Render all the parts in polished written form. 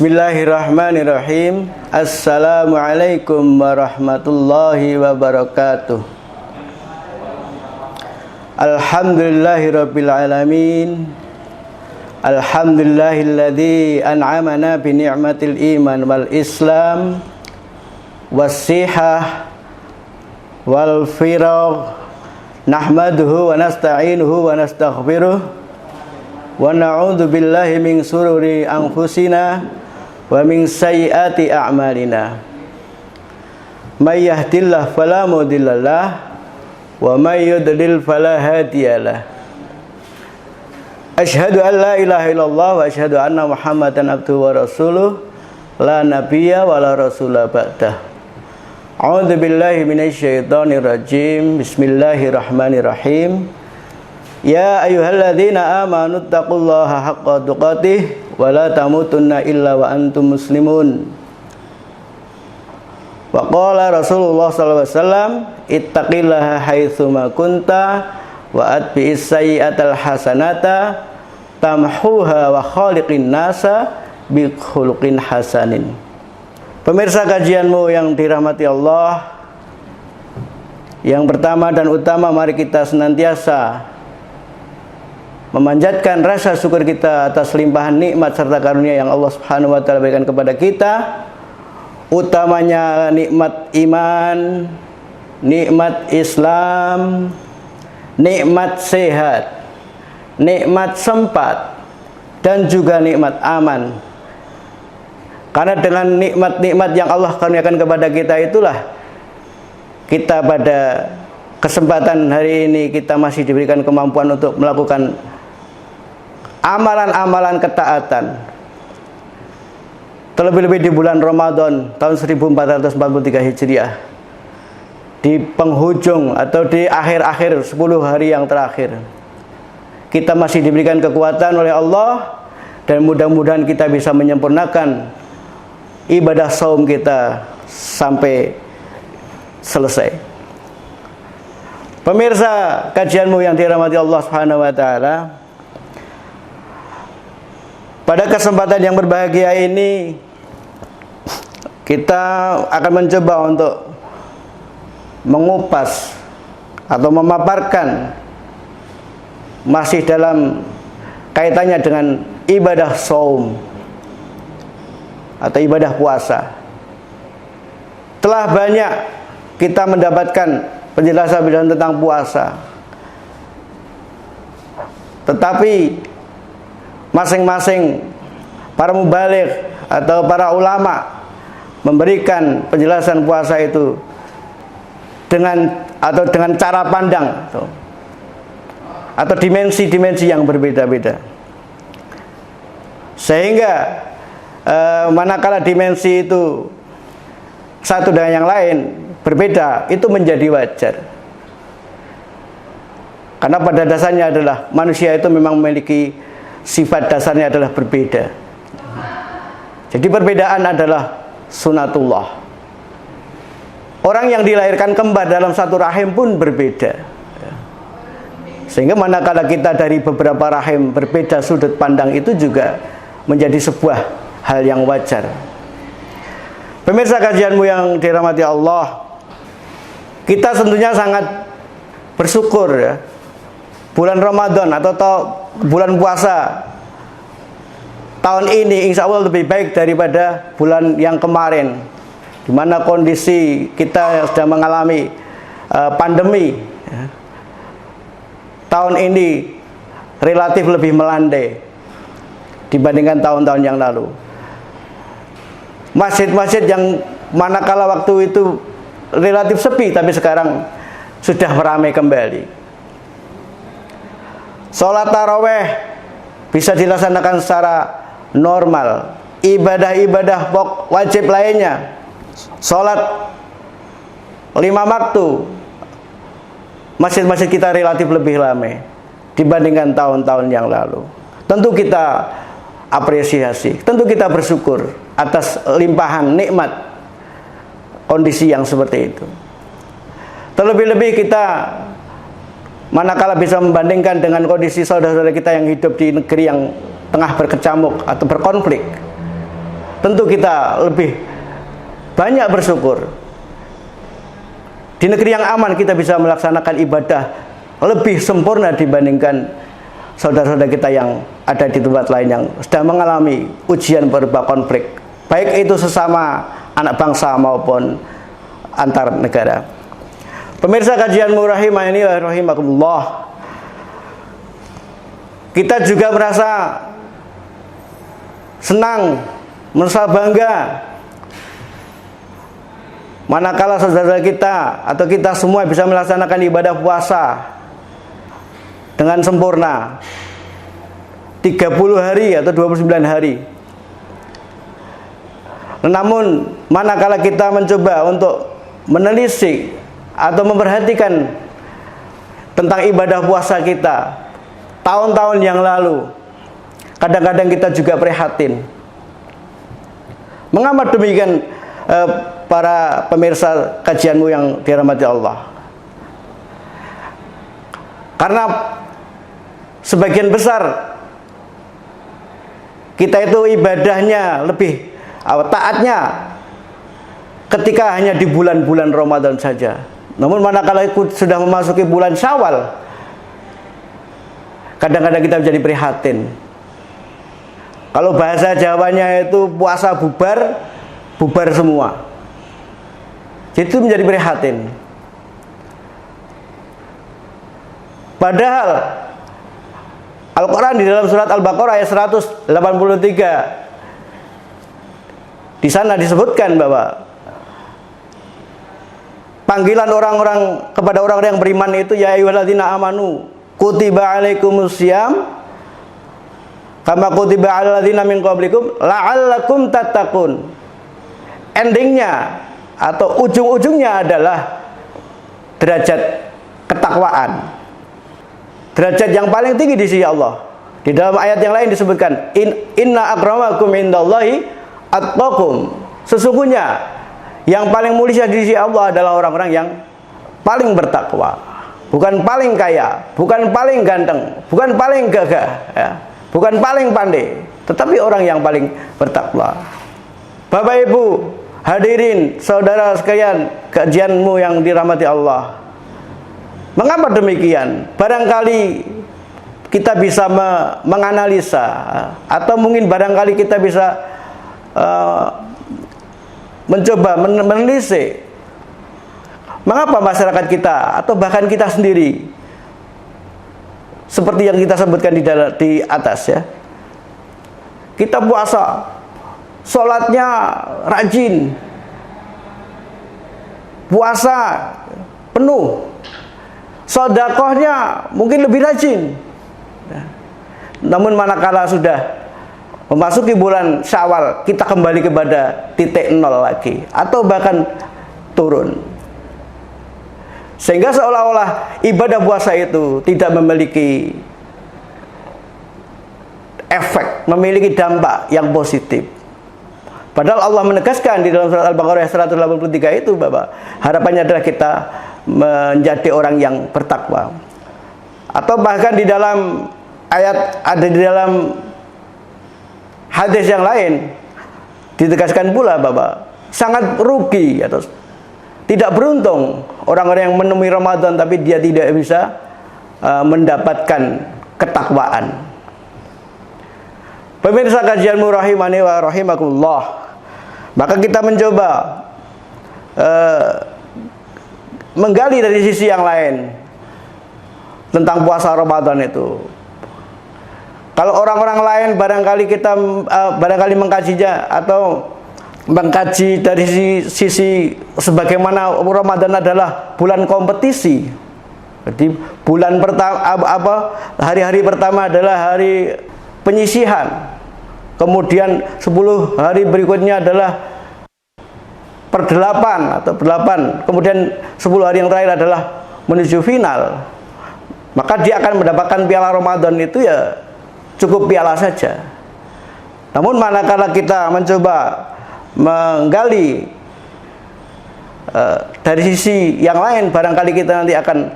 Bismillahirrahmanirrahim. Assalamualaikum warahmatullahi wabarakatuh. Alhamdulillahirabbil alamin. Alhamdulillahilladzi an'amana bi ni'matil iman wal islam was-sihah wal firagh. Nahmaduhu wa nasta'inuhu wa nastaghfiruh wa na'udzu billahi min sururi anfusina wa min sayyiati a'malina. May yahdihillahu fala mudhillalah wa may yudlil fala hadiyalah. Asyhadu an la ilaha illallah wa asyhadu anna Muhammadan abduhu wa rasuluh la nabiyya wa la rasula ba'dah. A'udzu billahi minasyaitonir rajim. Bismillahirrahmanirrahim. Ya ayyuhalladzina amanu taqullaha haqqa tuqatih wa la tamutunna illa wa antum muslimun. Wa qala Rasulullah sallallahu alaihi wasallam, ittaqillaha haitsu ma kunta wa atbi'is sayyi'atal hasanata tamhuha wa khaliqin nasa bi khuluqin hasanin. Pemirsa kajianmu yang dirahmati Allah, yang pertama dan utama, mari kita senantiasa memanjatkan rasa syukur kita atas limpahan nikmat serta karunia yang Allah Subhanahu wa taala berikan kepada kita, utamanya nikmat iman, nikmat Islam, nikmat sehat, nikmat sempat, dan juga nikmat aman. Karena dengan nikmat-nikmat yang Allah karuniakan kepada kita itulah kita pada kesempatan hari ini kita masih diberikan kemampuan untuk melakukan amalan-amalan ketaatan. Terlebih-lebih di bulan Ramadan tahun 1443 Hijriah, di penghujung atau di akhir-akhir 10 hari yang terakhir, kita masih diberikan kekuatan oleh Allah, dan mudah-mudahan kita bisa menyempurnakan ibadah saum kita sampai selesai. Pemirsa kajianmu yang dirahmati Allah Subhanahu wa taala, pada kesempatan yang berbahagia ini kita akan mencoba untuk mengupas atau memaparkan masih dalam kaitannya dengan ibadah saum atau ibadah puasa. Telah banyak kita mendapatkan penjelasan tentang puasa, tetapi masing-masing para mubaligh atau para ulama memberikan penjelasan puasa itu dengan cara pandang atau dimensi-dimensi yang berbeda-beda, sehingga manakala dimensi itu satu dengan yang lain berbeda, itu menjadi wajar. Karena pada dasarnya adalah manusia itu memang memiliki sifat dasarnya adalah berbeda. Jadi perbedaan adalah sunatullah. Orang yang dilahirkan kembar dalam satu rahim pun berbeda. Sehingga manakala kita dari beberapa rahim berbeda sudut pandang, itu juga menjadi sebuah hal yang wajar. Pemirsa kajianmu yang dirahmati Allah, kita tentunya sangat bersyukur ya, bulan Ramadan atau bulan puasa tahun ini insya Allah lebih baik daripada bulan yang kemarin, di mana kondisi kita sedang mengalami pandemi ya. Tahun ini relatif lebih melandai dibandingkan tahun-tahun yang lalu. Masjid-masjid yang manakala waktu itu relatif sepi, tapi sekarang sudah ramai kembali. Sholat taraweh bisa dilaksanakan secara normal. Ibadah-ibadah wajib lainnya, sholat 5 waktu, masjid-masjid kita relatif lebih ramai dibandingkan tahun-tahun yang lalu. Tentu kita apresiasi, tentu kita bersyukur atas limpahan nikmat kondisi yang seperti itu. Terlebih-lebih kita manakala bisa membandingkan dengan kondisi saudara-saudara kita yang hidup di negeri yang tengah berkecamuk atau berkonflik, tentu kita lebih banyak bersyukur. Di negeri yang aman kita bisa melaksanakan ibadah lebih sempurna dibandingkan saudara-saudara kita yang ada di tempat lain yang sedang mengalami ujian berupa konflik, baik itu sesama anak bangsa maupun antar negara. Pemirsa kajianmu rahimani wa rahimakumullah, kita juga merasa senang, merasa bangga manakala saudara kita atau kita semua bisa melaksanakan ibadah puasa dengan sempurna 30 hari atau 29 hari. Namun manakala kita mencoba untuk menelisik atau memperhatikan tentang ibadah puasa kita tahun-tahun yang lalu, kadang-kadang kita juga prihatin. Mengapa demikian para pemirsa kajianmu yang dirahmati Allah? Karena sebagian besar kita itu ibadahnya lebih taatnya ketika hanya di bulan-bulan Ramadan saja. Namun manakala sudah memasuki bulan Syawal, kadang-kadang kita menjadi prihatin. Kalau bahasa Jawanya itu puasa bubar, bubar semua. Jadi itu menjadi prihatin. Padahal Al-Quran di dalam surat Al-Baqarah ayat 183 di sana disebutkan bahwa panggilan orang-orang kepada orang-orang yang beriman itu, ya ayyuhalladzina amanu kutiba alaikumusiyam kama kutiba alal ladzina min qablikum la'allakum tattaqun. Endingnya atau ujung-ujungnya adalah derajat ketakwaan, derajat yang paling tinggi di sisi Allah. Di dalam ayat yang lain disebutkan inna akramakum indallahi atqakum. Sesungguhnya yang paling mulia di sisi Allah adalah orang-orang yang paling bertakwa. Bukan paling kaya, bukan paling ganteng, bukan paling gagah, ya, bukan paling pandai, tetapi orang yang paling bertakwa. Bapak Ibu hadirin, saudara sekalian, kajianmu yang dirahmati Allah. Mengapa demikian? Barangkali kita bisa menganalisa, atau mungkin barangkali kita bisa mencoba menelisik mengapa masyarakat kita atau bahkan kita sendiri seperti yang kita sebutkan di atas, ya, kita puasa, sholatnya rajin, puasa penuh, sedekahnya mungkin lebih rajin, namun manakala sudah memasuki bulan Syawal, kita kembali kepada titik nol lagi, atau bahkan turun. Sehingga seolah-olah ibadah puasa itu tidak memiliki efek, memiliki dampak yang positif. Padahal Allah menegaskan di dalam surat Al-Baqarah 183 itu bahwa harapannya adalah kita menjadi orang yang bertakwa. Atau bahkan di dalam ayat, ada di dalam hadis yang lain ditegaskan pula bahwa sangat rugi atau tidak beruntung orang-orang yang menemui Ramadan tapi dia tidak bisa mendapatkan ketakwaan. Pemirsa kajianmu rahimani wa rahimakumullah, maka kita mencoba menggali dari sisi yang lain tentang puasa Ramadan itu. Kalau orang-orang lain barangkali kita barangkali mengkajinya atau mengkaji dari sisi sebagaimana Ramadan adalah bulan kompetisi. Jadi bulan pertama hari-hari pertama adalah hari penyisihan. Kemudian 10 hari berikutnya adalah perdelapan atau 8. Kemudian 10 hari yang terakhir adalah menuju final. Maka dia akan mendapatkan piala Ramadan itu ya cukup piala saja. Namun manakala kita mencoba menggali dari sisi yang lain, barangkali kita nanti akan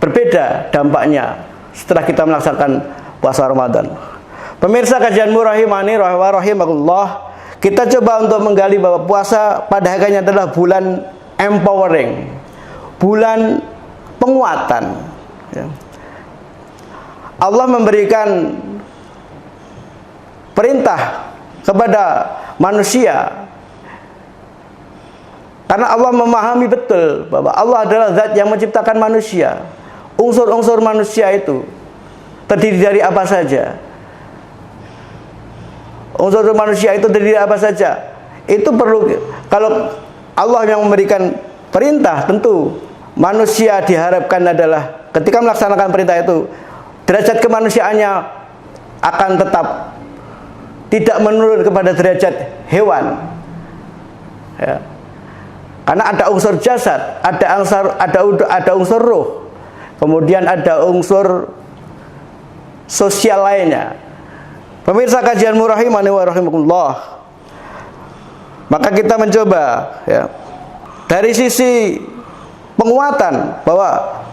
berbeda dampaknya setelah kita melaksanakan puasa Ramadan. Pemirsa kajianmu rahimani wa rahimakumullah, kita coba untuk menggali bahwa puasa pada hakikatnya adalah bulan empowering, bulan penguatan. Ya. Allah memberikan perintah kepada manusia karena Allah memahami betul bahwa Allah adalah zat yang menciptakan manusia. Unsur-unsur manusia itu terdiri dari apa saja? Unsur manusia itu terdiri dari apa saja? Itu perlu, kalau Allah yang memberikan perintah, tentu manusia diharapkan adalah ketika melaksanakan perintah itu derajat kemanusiaannya akan tetap tidak menurun kepada derajat hewan. Ya. Karena ada unsur jasad, ada unsur roh, kemudian ada unsur sosial lainnya. Pemirsa kajianmu rahimani wa rahimakumullah, maka kita mencoba ya, dari sisi penguatan bahwa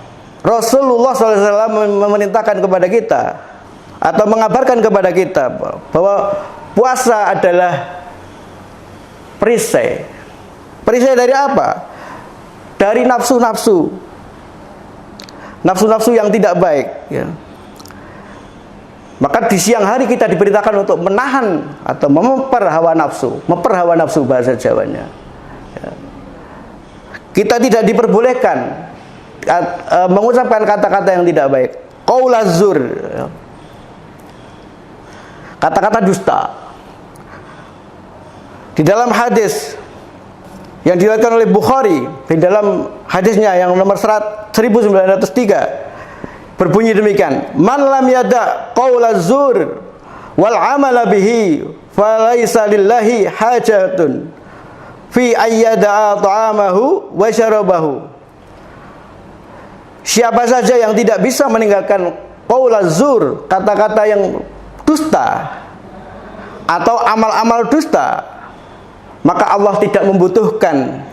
Rasulullah SAW memerintahkan kepada kita atau mengabarkan kepada kita bahwa puasa adalah perisai. Perisai dari apa? Dari nafsu-nafsu yang tidak baik ya. Maka di siang hari kita diperintahkan untuk menahan atau memper hawa nafsu bahasa Jawanya ya. Kita tidak diperbolehkan mengucapkan kata-kata yang tidak baik, qaulazur ya. Kata-kata dusta. Di dalam hadis yang diriwayatkan oleh Bukhari, di dalam hadisnya yang nomor 1903 berbunyi demikian, man lam yada qaulazur wal amala bihi falaisa lillahi hajatun fi ayyada'a ta'amahu wa syarabahu. Siapa saja yang tidak bisa meninggalkan qaulazur, kata-kata yang dusta atau amal-amal dusta, maka Allah tidak membutuhkan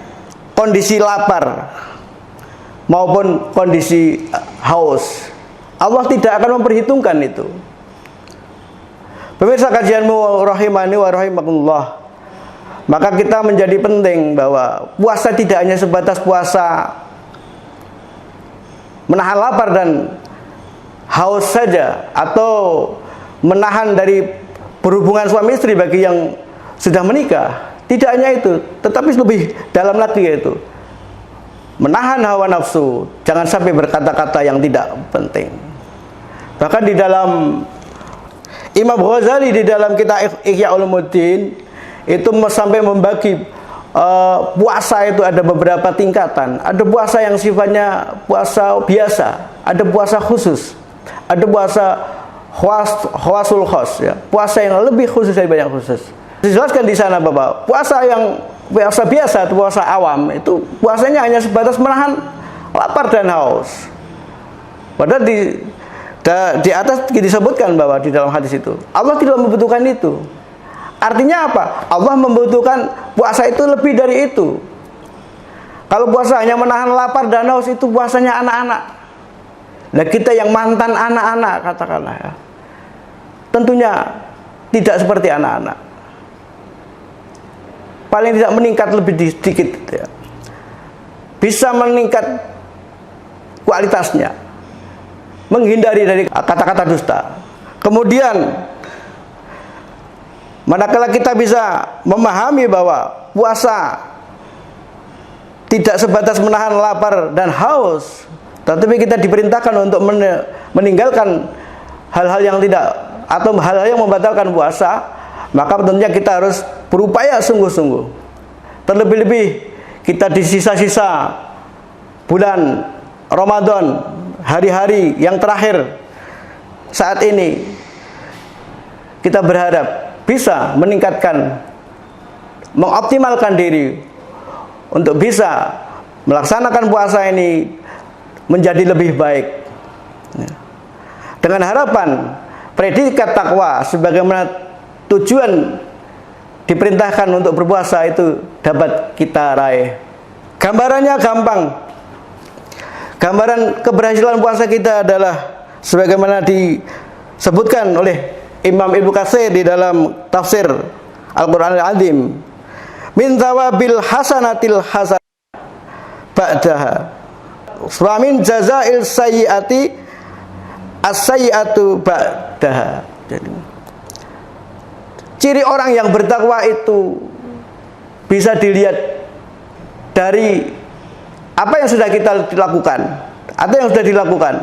kondisi lapar maupun kondisi haus. Allah tidak akan memperhitungkan itu. Pemirsa kajianmu rahimani wa rahimakumullah, maka kita menjadi penting bahwa puasa tidak hanya sebatas puasa menahan lapar dan haus saja, atau menahan dari berhubungan suami istri bagi yang sudah menikah. Tidak hanya itu, tetapi lebih dalam lagi, yaitu menahan hawa nafsu, jangan sampai berkata-kata yang tidak penting. Bahkan di dalam Imam Ghazali di dalam kitab Ihya Ulumuddin itu sampai membagi puasa itu ada beberapa tingkatan. Ada puasa yang sifatnya puasa biasa, ada puasa khusus, ada puasa khawasul khas ya, puasa yang lebih khusus daripada yang khusus. Dijelaskan di sana Bapak, puasa yang puasa biasa atau puasa awam itu puasanya hanya sebatas menahan lapar dan haus. Padahal di atas disebutkan bahwa di dalam hadis itu Allah tidak membutuhkan itu. Artinya apa? Allah membutuhkan puasa itu lebih dari itu. Kalau puasa hanya menahan lapar dan haus itu puasanya anak-anak. Nah kita yang mantan anak-anak katakanlah ya, tentunya tidak seperti anak-anak. Paling tidak meningkat lebih sedikit ya. Bisa meningkat kualitasnya, menghindari dari kata-kata dusta. Kemudian manakala kita bisa memahami bahwa puasa tidak sebatas menahan lapar dan haus, tetapi kita diperintahkan untuk meninggalkan hal-hal yang tidak atau hal-hal yang membatalkan puasa, maka tentunya kita harus berupaya sungguh-sungguh. Terlebih-lebih kita di sisa-sisa bulan Ramadan, hari-hari yang terakhir saat ini, kita berharap bisa meningkatkan, mengoptimalkan diri untuk bisa melaksanakan puasa ini menjadi lebih baik, dengan harapan predikat takwa sebagaimana tujuan diperintahkan untuk berpuasa itu dapat kita raih. Gambarannya gampang. Gambaran keberhasilan puasa kita adalah sebagaimana disebutkan oleh Imam Ibnu Katsir di dalam tafsir Al-Qur'anul Azim. Min thawabil hasanatil hasan ba'daha. Wa min jazail sayyiati as-sayyiatu ba'daha. Jadi ciri orang yang bertakwa itu bisa dilihat dari apa yang sudah kita lakukan atau yang sudah dilakukan.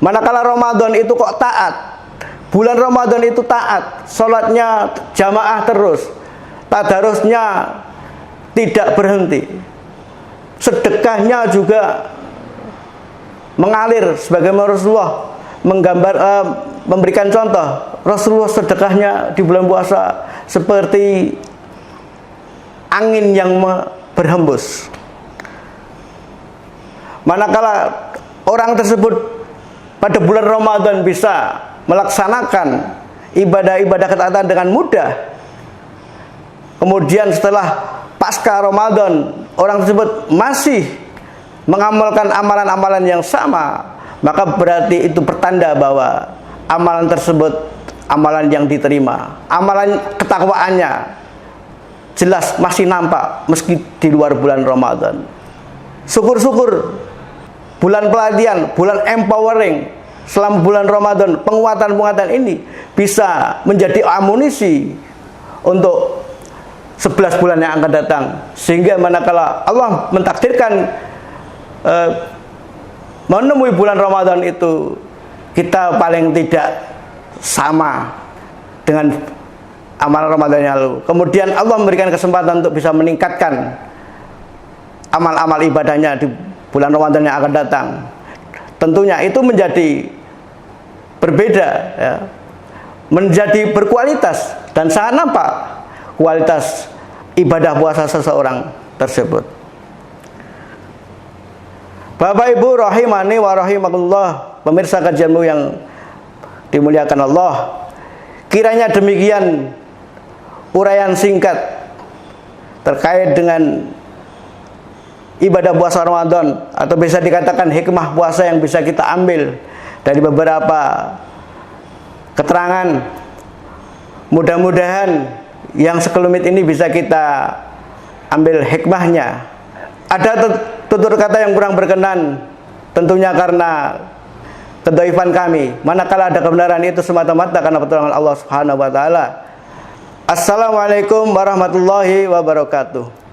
Manakala Ramadan itu kok taat, bulan Ramadan itu taat, sholatnya jamaah terus, tadarusnya tidak berhenti, sedekahnya juga mengalir sebagaimana Rasulullah memberikan contoh. Rasulullah sedekahnya di bulan puasa seperti angin yang berhembus. Manakala orang tersebut pada bulan Ramadan bisa melaksanakan ibadah-ibadah ketaatan dengan mudah, kemudian setelah pasca Ramadan orang tersebut masih mengamalkan amalan-amalan yang sama, maka berarti itu pertanda bahwa amalan tersebut amalan yang diterima, amalan ketakwaannya jelas masih nampak meski di luar bulan Ramadan. Syukur-syukur bulan pelatihan, bulan empowering selama bulan Ramadan, penguatan-penguatan ini bisa menjadi amunisi untuk 11 bulan yang akan datang, sehingga manakala Allah mentakdirkan menemui bulan Ramadan itu, kita paling tidak sama dengan amal Ramadan yang lalu. Kemudian Allah memberikan kesempatan untuk bisa meningkatkan amal-amal ibadahnya di bulan Ramadan yang akan datang. Tentunya itu menjadi berbeda, ya, menjadi berkualitas dan sangat nampak kualitas ibadah puasa seseorang tersebut. Bapak Ibu rahimani wa rahimakumullah, pemirsa kajianmu yang dimuliakan Allah, kiranya demikian uraian singkat terkait dengan ibadah puasa Ramadan, atau bisa dikatakan hikmah puasa yang bisa kita ambil dari beberapa keterangan. Mudah-mudahan yang sekelumit ini bisa kita ambil hikmahnya. Ada tutur kata yang kurang berkenan, tentunya karena kedhaifan kami. Manakala ada kebenaran itu semata-mata karena pertolongan Allah Subhanahu wa taala. Assalamualaikum warahmatullahi wabarakatuh.